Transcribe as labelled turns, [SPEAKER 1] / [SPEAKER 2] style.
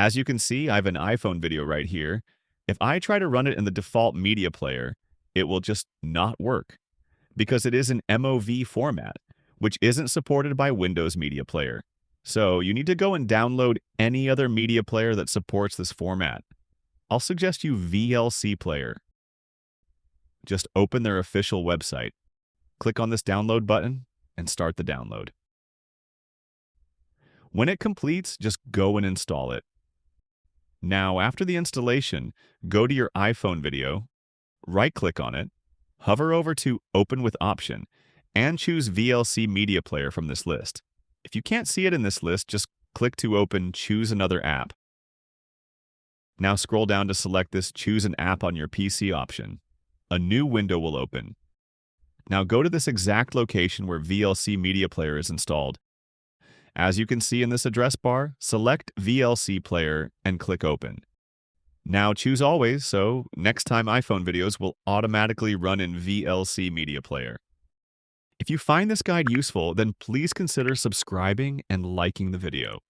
[SPEAKER 1] As you can see, I have an iPhone video right here. If I try to run it in the default media player, it will just not work because it is an MOV format, which isn't supported by Windows Media Player. So you need to go and download any other media player that supports this format. I'll suggest you VLC Player. Just open their official website. Click on this download button and start the download. When it completes, just go and install it. Now, after the installation, go to your iPhone video, right-click on it, hover over to Open with Option, and choose VLC Media Player from this list. If you can't see it in this list, just click to open Choose Another App. Now scroll down to select this Choose an App on your PC option. A new window will open. Now go to this exact location where VLC Media Player is installed. As you can see in this address bar, select VLC Player and click Open. Now choose Always, so next time iPhone videos will automatically run in VLC Media Player. If you find this guide useful, then please consider subscribing and liking the video.